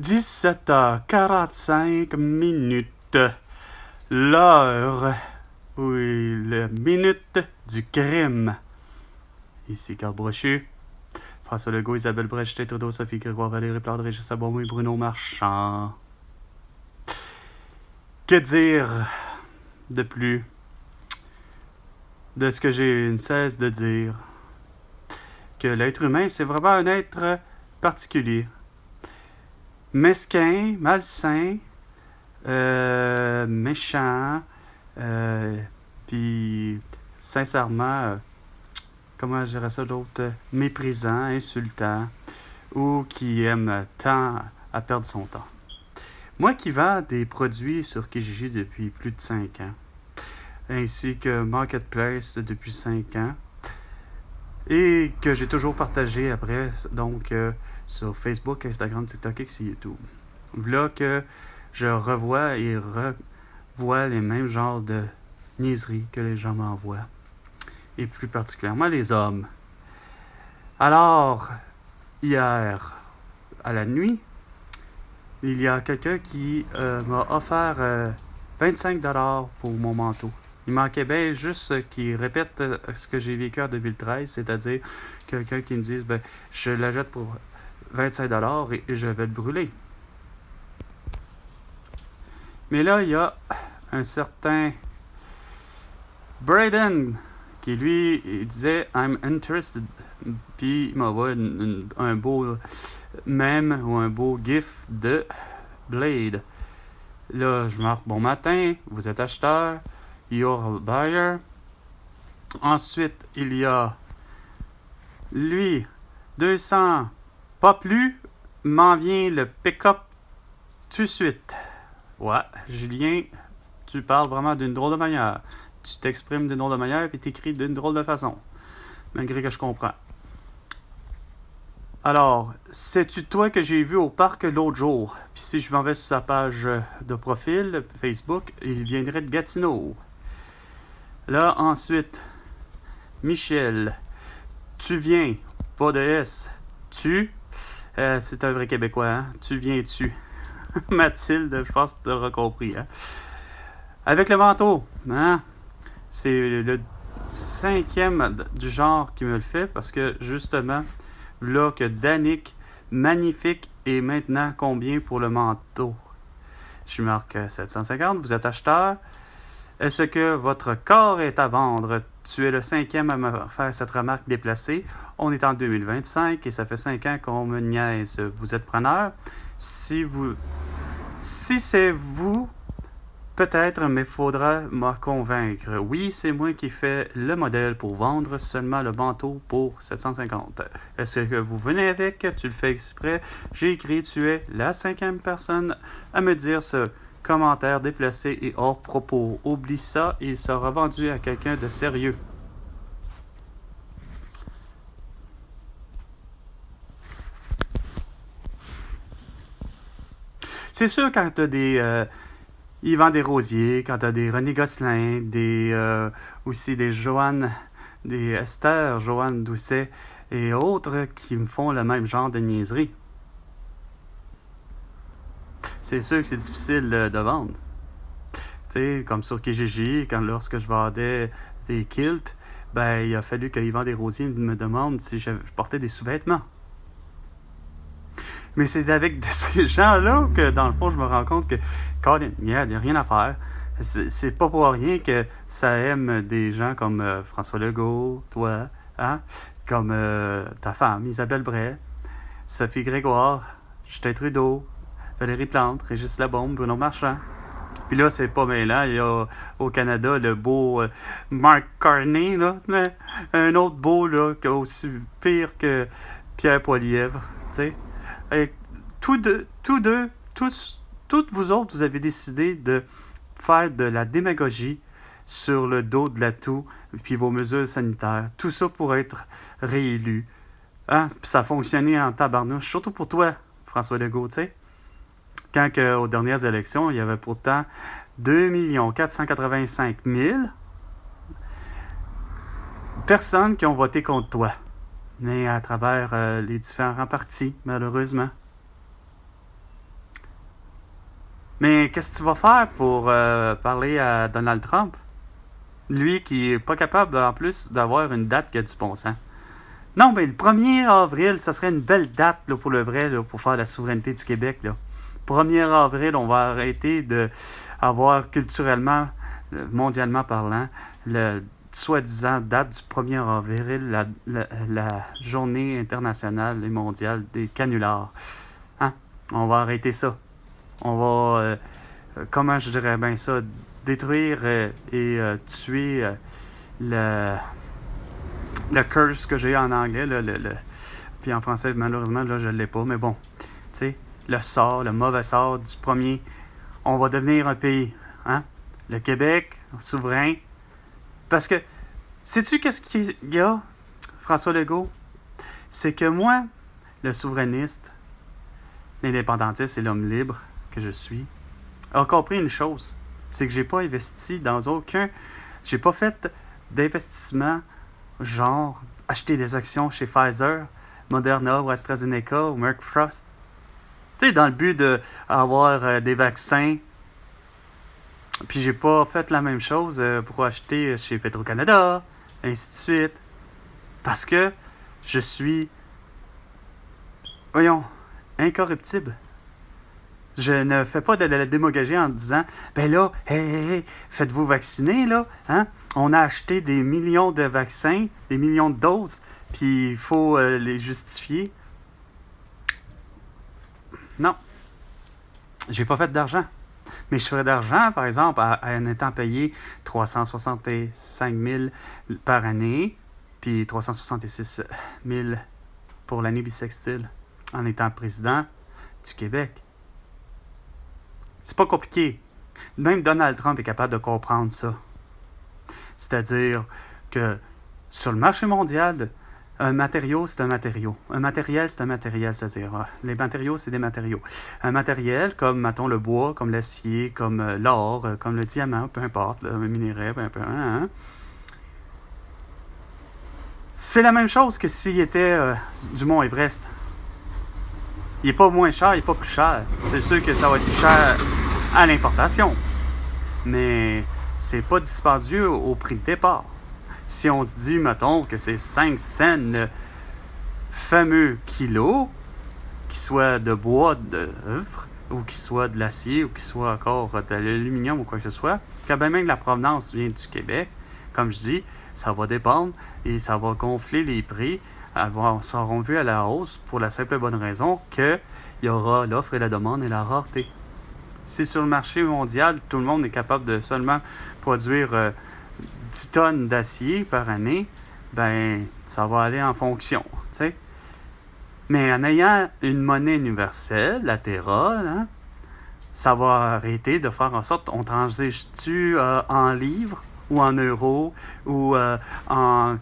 17h45 minutes. L'heure, oui, la minute du crime. Ici Carl Brochu, François Legault, Isabelle Brecht, Trudeau, Sophie Grégoire, Valérie Plante, Régis Sabon et Bruno Marchand. Que dire de plus de ce que j'ai ne cesse de dire? Que l'être humain, c'est vraiment un être particulier. Mesquin, malsain, méchant, puis sincèrement, comment je dirais ça d'autre, méprisant, insultant, ou qui aime tant à perdre son temps. Moi qui vends des produits sur Kijiji depuis plus de 5 ans, ainsi que Marketplace depuis 5 ans, et que j'ai toujours partagé après, donc sur Facebook, Instagram, TikTok et YouTube. Là que je revois et revois les mêmes genres de niaiseries que les gens m'envoient, et plus particulièrement les hommes. Alors, hier, à la nuit, il y a quelqu'un qui m'a offert 25$ pour mon manteau. Il manquait bien juste qu'il répète ce que j'ai vécu en 2013, c'est-à-dire quelqu'un qui me dise je l'achète pour 25$ et je vais le brûler. Mais là, il y a un certain Braden qui lui il disait I'm interested, puis il m'envoie un beau mème ou un beau gif de Blade. Là, je marque bon matin, vous êtes acheteur, you're a buyer. Ensuite, il y a lui, 200, pas plus, m'en vient le pick-up tout de suite. Ouais, Julien, tu parles vraiment d'une drôle de manière. Tu t'exprimes d'une drôle de manière et t'écris d'une drôle de façon. Malgré que je comprends. Alors, c'est-tu toi que j'ai vu au parc l'autre jour? Puis si je m'en vais sur sa page de profil, Facebook, il viendrait de Gatineau. Là, ensuite, Michel, tu viens, pas de S. Tu, c'est un vrai Québécois, hein? Tu viens-tu? Mathilde, je pense que tu auras compris, hein? Avec le manteau, hein? C'est le 5e du genre qui me le fait parce que justement, là que Danick, magnifique, et maintenant combien pour le manteau? Je marque 750, vous êtes acheteur. Est-ce que votre corps est à vendre? Tu es le 5e à me faire cette remarque déplacée. On est en 2025 et ça fait 5 ans qu'on me niaise. Vous êtes preneur? Si c'est vous, peut-être, mais il faudra me convaincre. Oui, c'est moi qui fais le modèle pour vendre seulement le manteau pour 750. Est-ce que vous venez avec? Tu le fais exprès? J'ai écrit, tu es la 5e personne à me dire ce commentaire déplacé et hors propos. Oublie ça, il sera vendu à quelqu'un de sérieux. C'est sûr quand tu as des... Yvan Desrosiers, quand tu as des René Gosselin, aussi des Joanne, des Esther, Joanne Doucet et autres qui me font le même genre de niaiserie. C'est sûr que c'est difficile de vendre. Tu sais, comme sur Kijiji, lorsque je vendais des kilts, il a fallu que Yvan Desrosiers me demande si je portais des sous-vêtements. Mais c'est avec ces gens-là que, dans le fond, je me rends compte que, il n'y a rien à faire. C'est pas pour rien que ça aime des gens comme François Legault, toi, hein? Comme ta femme, Isabelle Bray, Sophie Grégoire, Justin Trudeau, Valérie Plante, Régis Labombe, Bruno Marchand. Puis là, c'est pas mêlant. Il y a au Canada le beau Mark Carney, là, un autre beau, là, aussi pire que Pierre Poilievre, tu sais. Et toutes vous autres, vous avez décidé de faire de la démagogie sur le dos de l'atout, puis vos mesures sanitaires. Tout ça pour être réélu. Hein? Puis ça a fonctionné en tabarnouche, surtout pour toi, François Legault, tu sais. Quand aux dernières élections, il y avait pourtant 2 485 000 personnes qui ont voté contre toi. Mais à travers les différents partis, malheureusement. Mais qu'est-ce que tu vas faire pour parler à Donald Trump? Lui qui est pas capable, en plus, d'avoir une date qui a du bon sens. Non, mais le 1er avril, ça serait une belle date là, pour le vrai, là, pour faire la souveraineté du Québec. Là. 1er avril, on va arrêter d'avoir culturellement, mondialement parlant, le soi-disant date du 1er avril, la journée internationale et mondiale des canulars. Hein? On va arrêter ça. On va, comment je dirais bien ça, détruire et tuer le curse que j'ai en anglais, puis en français, malheureusement, là, je ne l'ai pas, mais bon, tu sais, le sort, le mauvais sort du premier, on va devenir un pays, hein? Le Québec, souverain, parce que, sais-tu qu'est-ce qu'il y a, François Legault? C'est que moi, le souverainiste, l'indépendantiste et l'homme libre que je suis, a compris une chose, c'est que j'ai pas investi dans j'ai pas fait d'investissement genre acheter des actions chez Pfizer, Moderna ou AstraZeneca ou Merck Frost. Tu sais, dans le but d'avoir des vaccins. Puis j'ai pas fait la même chose pour acheter chez Petro-Canada, ainsi de suite. Parce que je suis, voyons, incorruptible. Je ne fais pas de la démagogie en disant, ben là, hey, faites-vous vacciner, là, hein? On a acheté des millions de vaccins, des millions de doses, puis il faut les justifier. Non, j'ai pas fait d'argent. Mais je ferais d'argent, par exemple, en étant payé 365 000 par année, puis 366 000 pour l'année bissextile, en étant président du Québec. C'est pas compliqué. Même Donald Trump est capable de comprendre ça. C'est-à-dire que sur le marché mondial, un matériau, c'est un matériau. Un matériel, c'est un matériel. C'est-à-dire, les matériaux, c'est des matériaux. Un matériel comme, mettons, le bois, comme l'acier, comme l'or, comme le diamant, peu importe, le minerai, peu importe. Hein? C'est la même chose que s'il était du Mont Everest. Il n'est pas moins cher, il n'est pas plus cher. C'est sûr que ça va être plus cher à l'importation. Mais c'est pas dispendieux au prix de départ. Si on se dit, mettons, que c'est 5 cents le fameux kilo, qu'il soit de bois d'œuvre, ou qu'il soit de l'acier, ou qu'il soit encore de l'aluminium ou quoi que ce soit, quand bien même la provenance vient du Québec, comme je dis, ça va dépendre et ça va gonfler les prix. Seront vus à la hausse pour la simple et bonne raison qu'il y aura l'offre et la demande et la rareté. Si sur le marché mondial, tout le monde est capable de seulement produire 10 tonnes d'acier par année, ben ça va aller en fonction, tu sais. Mais en ayant une monnaie universelle, la Terra, hein, ça va arrêter de faire en sorte, on transige-tu en livres ou en euros ou en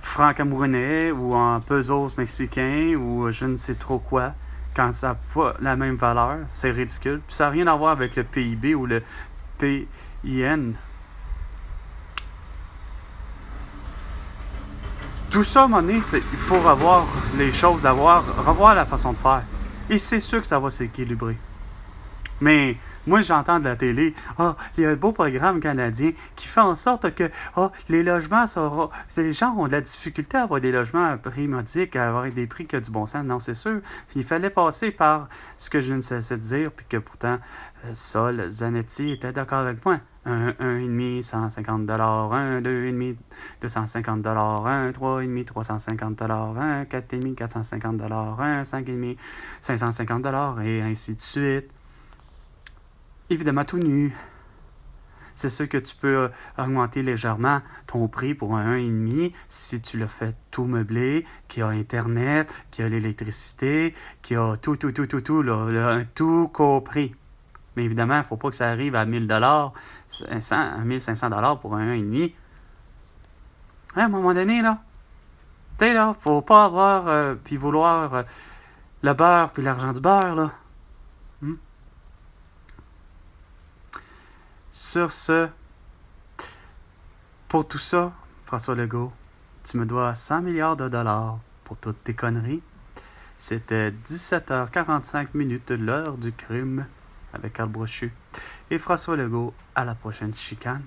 francs camerounais ou en pesos mexicains ou je ne sais trop quoi, quand ça n'a pas la même valeur, c'est ridicule. Puis ça n'a rien à voir avec le PIB ou le PIN. Tout ça, à un moment donné, il faut revoir les choses, revoir la façon de faire. Et c'est sûr que ça va s'équilibrer. Mais moi, j'entends de la télé, il y a un beau programme canadien qui fait en sorte que les logements seront. Les gens ont de la difficulté à avoir des logements à prix modique, à avoir des prix qui ont du bon sens. Non, c'est sûr. Il fallait passer par ce que je ne cessais de dire, puis que pourtant, Sol Zanetti était d'accord avec moi. Un 1,5, 150 $, un 2,5, 250 $, un 3,5, 350 $, un 4,5, 450 $, un 5,5, 550 $, et ainsi de suite. Évidemment, tout nu. C'est sûr que tu peux augmenter légèrement ton prix pour un 1,5 si tu le fais tout meublé, qui a Internet, qui a l'électricité, qui a tout, un tout compris. Mais évidemment, il ne faut pas que ça arrive à 1 000 $, 1 500 $ pour un 1,5. À un moment donné, là, tu sais, là, faut pas avoir, puis vouloir le beurre puis l'argent du beurre, là. Sur ce, pour tout ça, François Legault, tu me dois 100 milliards de dollars pour toutes tes conneries. C'était 17h45 de l'heure du crime. avec Carl Brochu et François Legault. À la prochaine chicane.